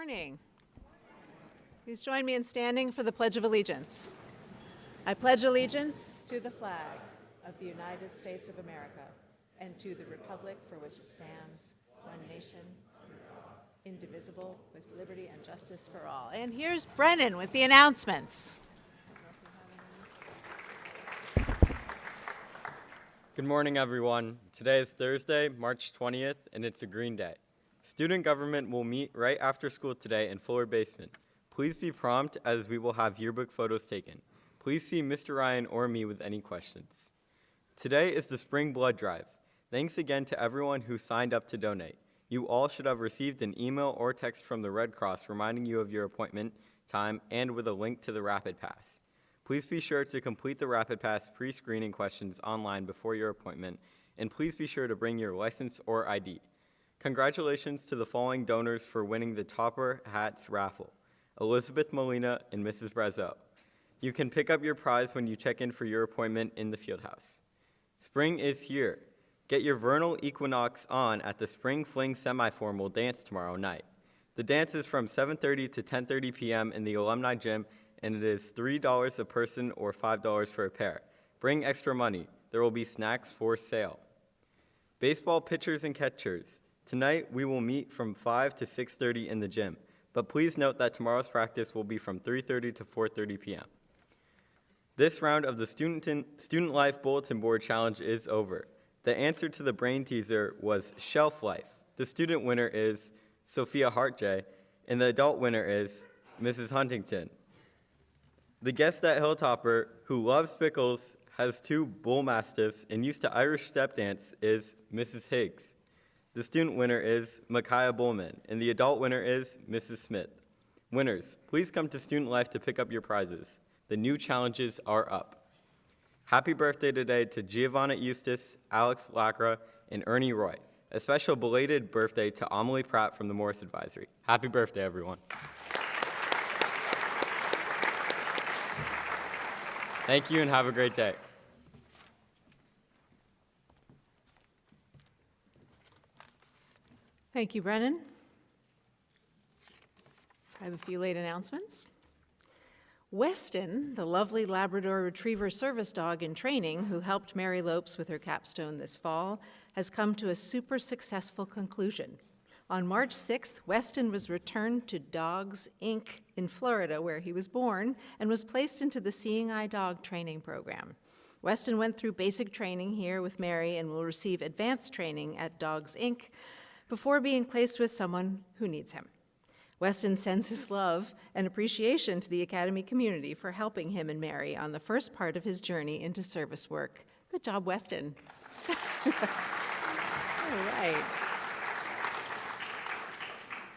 morning. Please join me in standing for the Pledge of Allegiance. I pledge allegiance to the flag of the United States of America and to the republic for which it stands, one nation, indivisible, with liberty and justice for all. And here's Brennan with the announcements. Good morning, everyone. Today is Thursday, March 20th, and it's a green day. Student government will meet right after school today in Fuller Basement. Please be prompt as we will have yearbook photos taken. Please see Mr. Ryan or me with any questions. Today is the Spring Blood Drive. Thanks again to everyone who signed up to donate. You all should have received an email or text from the Red Cross reminding you of your appointment time and with a link to the Rapid Pass. Please be sure to complete the Rapid Pass pre-screening questions online before your appointment, and please be sure to bring your license or ID. Congratulations to the following donors for winning the Topper Hats raffle: Elizabeth Molina and Mrs. Brazeau. You can pick up your prize when you check in for your appointment in the Fieldhouse. Spring is here. Get your vernal equinox on at the Spring Fling semi-formal dance tomorrow night. The dance is from 7:30 to 10:30 p.m. in the Alumni Gym, and it is $3 a person or $5 for a pair. Bring extra money. There will be snacks for sale. Baseball pitchers and catchers. Tonight, we will meet from 5 to 6:30 in the gym, but please note that tomorrow's practice will be from 3:30 to 4:30 p.m. This round of the Student Life Bulletin Board Challenge is over. The answer to the brain teaser was shelf life. The student winner is Sophia Hartjay, and the adult winner is Mrs. Huntington. The guest at Hilltopper, who loves pickles, has 2 bull mastiffs, and used to Irish step dance, is Mrs. Higgs. The student winner is Micaiah Bullman, and the adult winner is Mrs. Smith. Winners, please come to Student Life to pick up your prizes. The new challenges are up. Happy birthday today to Giovanna Eustace, Alex Lacra, and Ernie Roy. A special belated birthday to Amelie Pratt from the Morris Advisory. Happy birthday, everyone. Thank you and have a great day. Thank you, Brennan. I have a few late announcements. Weston, the lovely Labrador Retriever service dog in training who helped Mary Lopes with her capstone this fall, has come to a super successful conclusion. On March 6th, Weston was returned to Dogs, Inc. in Florida, where he was born, and was placed into the Seeing Eye Dog training program. Weston went through basic training here with Mary and will receive advanced training at Dogs, Inc. before being placed with someone who needs him. Weston sends his love and appreciation to the Academy community for helping him and Mary on the first part of his journey into service work. Good job, Weston. All right.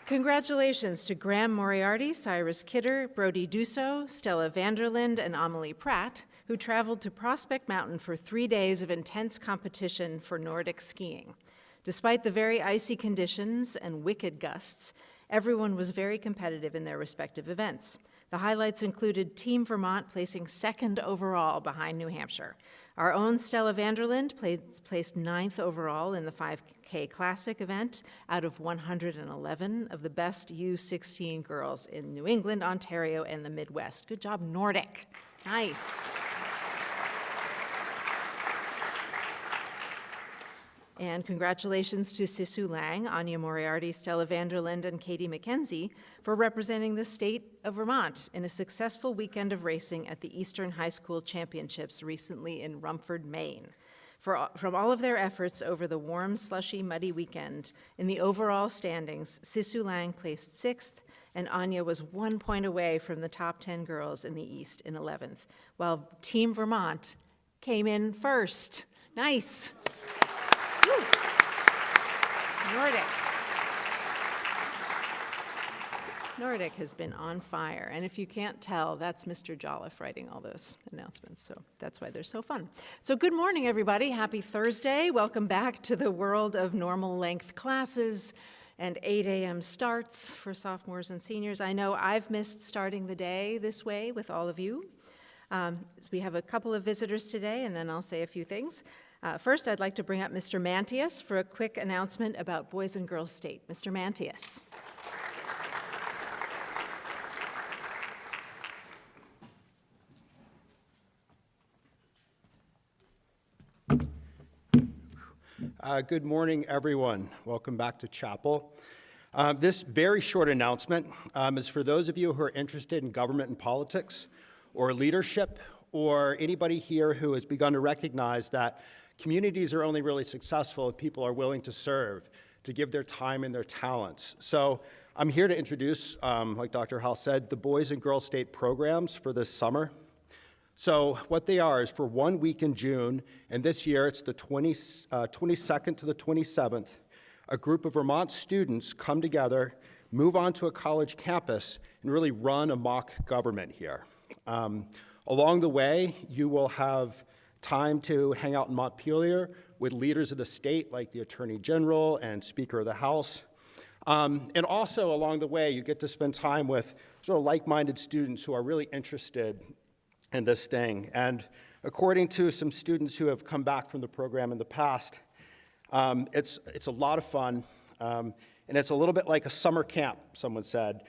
Congratulations to Graham Moriarty, Cyrus Kidder, Brody Dusso, Stella Vanderlind, and Amelie Pratt, who traveled to Prospect Mountain for 3 days of intense competition for Nordic skiing. Despite the very icy conditions and wicked gusts, everyone was very competitive in their respective events. The highlights included Team Vermont placing 2nd overall behind New Hampshire. Our own Stella Vanderlind placed 9th overall in the 5K Classic event out of 111 of the best U16 girls in New England, Ontario, and the Midwest. Good job, Nordic. Nice. And congratulations to Sisu Lang, Anya Moriarty, Stella Vanderlind, and Katie McKenzie for representing the state of Vermont in a successful weekend of racing at the Eastern High School Championships recently in Rumford, Maine. From all of their efforts over the warm, slushy, muddy weekend, in the overall standings, Sisu Lang placed 6th, and Anya was 1 point away from the top 10 girls in the East in 11th, while Team Vermont came in 1st. Nice. Woo. Nordic has been on fire, and if you can't tell, that's Mr. Jolliffe writing all those announcements, so that's why they're so fun. So good morning, everybody. Happy Thursday. Welcome back to the world of normal length classes and 8 a.m. starts for sophomores and seniors. I know I've missed starting the day this way with all of you. We have a couple of visitors today, and then I'll say a few things. First, I'd like to bring up Mr. Mantius for a quick announcement about Boys and Girls State. Mr. Mantius. Good morning, everyone. Welcome back to chapel. This very short announcement is for those of you who are interested in government and politics or leadership, or anybody here who has begun to recognize that communities are only really successful if people are willing to serve, to give their time and their talents. So I'm here to introduce, like Dr. Howell said, the Boys and Girls State programs for this summer. So what they are is for 1 week in June, and this year it's the 22nd to the 27th, a group of Vermont students come together, move onto a college campus, and really run a mock government here. Along the way, you will have time to hang out in Montpelier with leaders of the state like the Attorney General and Speaker of the House. And also along the way, you get to spend time with sort of like-minded students who are really interested in this thing. And according to some students who have come back from the program in the past, it's a lot of fun, and it's a little bit like a summer camp, someone said,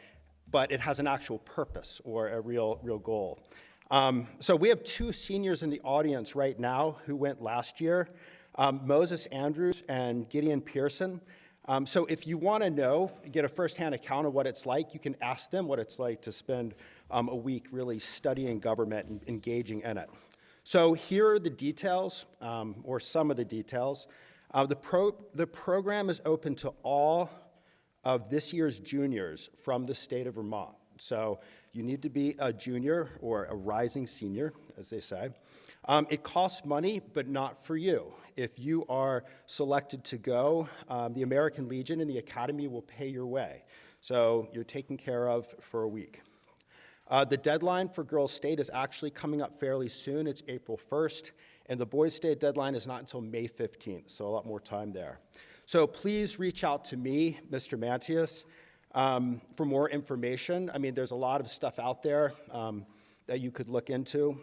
but it has an actual purpose or a real goal. So we have two seniors in the audience right now who went last year, Moses Andrews and Gideon Pearson. So if you want to know, get a firsthand account of what it's like, you can ask them what it's like to spend a week really studying government and engaging in it. So here are the details, or some of the details. The program is open to all of this year's juniors from the state of Vermont. So you need to be a junior or a rising senior, as they say. It costs money, but not for you. If you are selected to go, the American Legion and the Academy will pay your way. So you're taken care of for a week. The deadline for Girls State is actually coming up fairly soon. It's April 1st, and the Boys State deadline is not until May 15th, so a lot more time there. So please reach out to me, Mr. Mantius, for more information. I mean, there's a lot of stuff out there that you could look into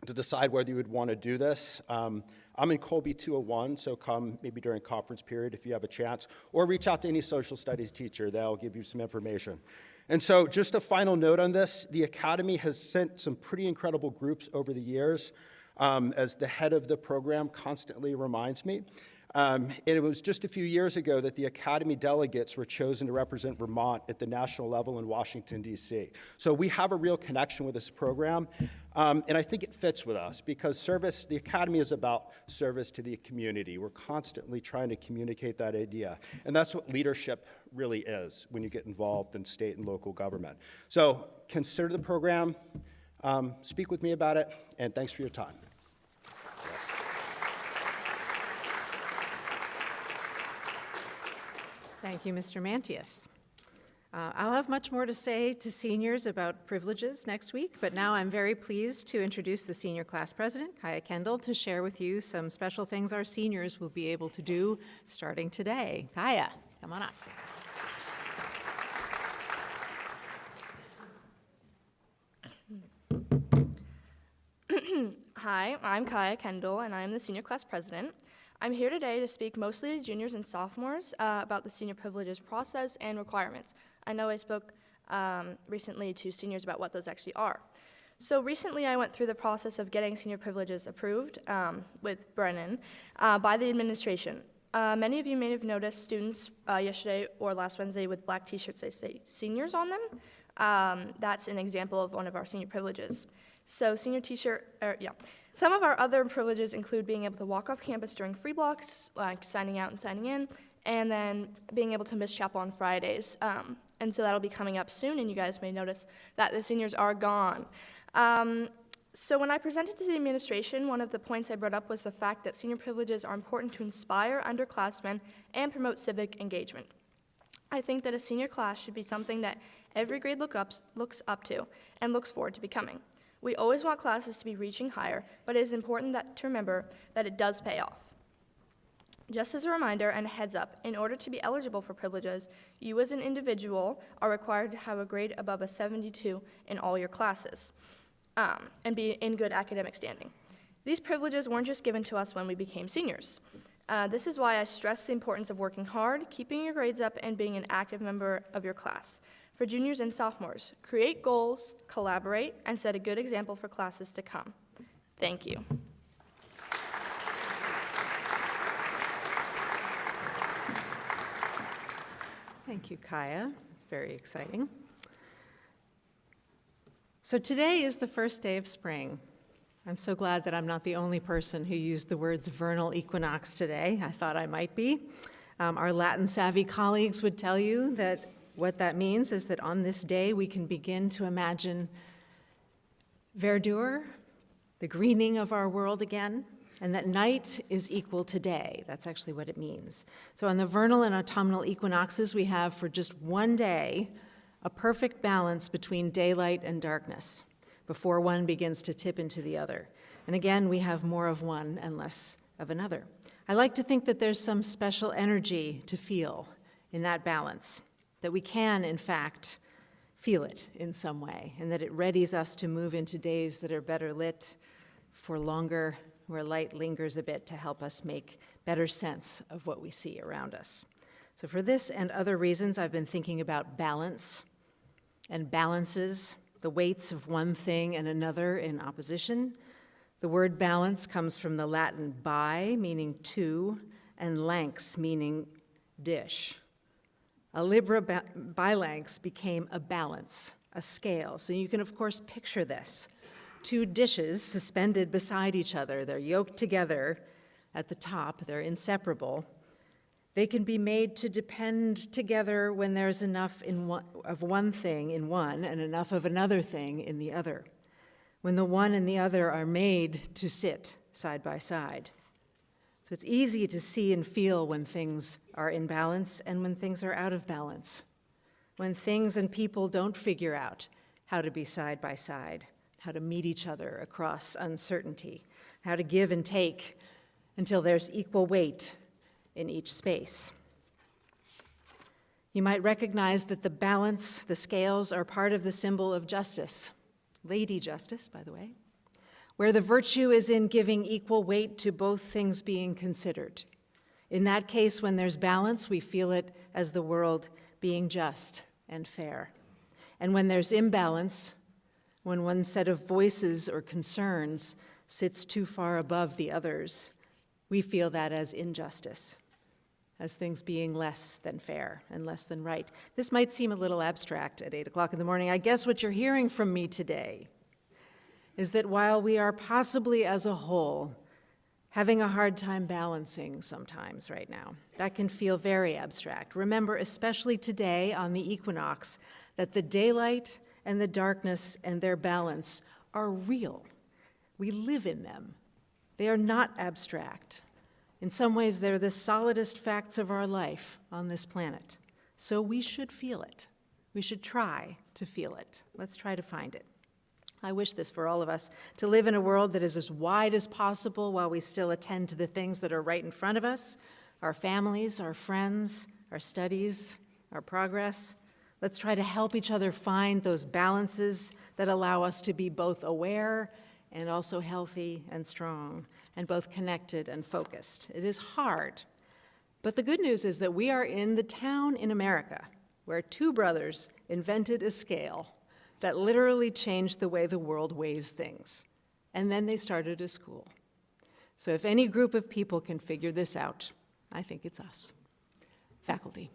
to decide whether you would want to do this. I'm in Colby 201, so come maybe during conference period if you have a chance, or reach out to any social studies teacher. They'll give you some information. And so just a final note on this, the Academy has sent some pretty incredible groups over the years, as the head of the program constantly reminds me. And it was just a few years ago that the Academy delegates were chosen to represent Vermont at the national level in Washington, D.C. So we have a real connection with this program, and I think it fits with us because the Academy is about service to the community. We're constantly trying to communicate that idea, and that's what leadership really is when you get involved in state and local government. So consider the program, speak with me about it, and thanks for your time. Thank you, Mr. Mantius. I'll have much more to say to seniors about privileges next week, but now I'm very pleased to introduce the senior class president, Kaya Kendall, to share with you some special things our seniors will be able to do starting today. Kaya, come on up. Hi, I'm Kaya Kendall, and I am the senior class president. I'm here today to speak mostly to juniors and sophomores about the senior privileges process and requirements. I know I spoke recently to seniors about what those actually are. So recently I went through the process of getting senior privileges approved with Brennan by the administration. Many of you may have noticed students yesterday or last Wednesday with black t-shirts that say seniors on them. That's an example of one of our senior privileges. So senior t-shirt, Some of our other privileges include being able to walk off campus during free blocks, like signing out and signing in, and then being able to miss chapel on Fridays. And so that'll be coming up soon, and you guys may notice that the seniors are gone. So when I presented to the administration, one of the points I brought up was the fact that senior privileges are important to inspire underclassmen and promote civic engagement. I think that a senior class should be something that every grade looks up to and looks forward to becoming. We always want classes to be reaching higher, but it is important to remember that it does pay off. Just as a reminder and a heads up, in order to be eligible for privileges, you as an individual are required to have a grade above a 72 in all your classes and be in good academic standing. These privileges weren't just given to us when we became seniors. This is why I stress the importance of working hard, keeping your grades up, and being an active member of your class. For juniors and sophomores, create goals, collaborate, and set a good example for classes to come. Thank you. Thank you, Kaya. It's very exciting. So today is the first day of spring. I'm so glad that I'm not the only person who used the words vernal equinox today. I thought I might be. Our Latin-savvy colleagues would tell you that what that means is that on this day we can begin to imagine verdure, the greening of our world again, and that night is equal to day. That's actually what it means. So on the vernal and autumnal equinoxes, we have for just one day a perfect balance between daylight and darkness before one begins to tip into the other. And again, we have more of one and less of another. I like to think that there's some special energy to feel in that balance, that we can, in fact, feel it in some way, and that it readies us to move into days that are better lit, for longer, where light lingers a bit to help us make better sense of what we see around us. So for this and other reasons, I've been thinking about balance and balances, the weights of one thing and another in opposition. The word balance comes from the Latin bi, meaning two, and lanx, meaning dish. A libra bilanx became a balance, a scale. So you can, of course, picture this. Two dishes suspended beside each other. They're yoked together at the top. They're inseparable. They can be made to depend together when there's enough of one thing in one and enough of another thing in the other. When the one and the other are made to sit side by side. So it's easy to see and feel when things are in balance and when things are out of balance. When things and people don't figure out how to be side by side, how to meet each other across uncertainty, how to give and take until there's equal weight in each space. You might recognize that the balance, the scales, are part of the symbol of justice. Lady Justice, by the way, where the virtue is in giving equal weight to both things being considered. In that case, when there's balance, we feel it as the world being just and fair. And when there's imbalance, when one set of voices or concerns sits too far above the others, we feel that as injustice, as things being less than fair and less than right. This might seem a little abstract at 8 o'clock in the morning. I guess what you're hearing from me today is that while we are possibly as a whole having a hard time balancing sometimes right now, that can feel very abstract. Remember, especially today on the equinox, that the daylight and the darkness and their balance are real. We live in them. They are not abstract. In some ways, they're the solidest facts of our life on this planet. So we should feel it. We should try to feel it. Let's try to find it. I wish this for all of us, to live in a world that is as wide as possible while we still attend to the things that are right in front of us, our families, our friends, our studies, our progress. Let's try to help each other find those balances that allow us to be both aware and also healthy and strong, and both connected and focused. It is hard, but the good news is that we are in the town in America where two brothers invented a scale that literally changed the way the world weighs things. And then they started a school. So if any group of people can figure this out, I think it's us. Faculty.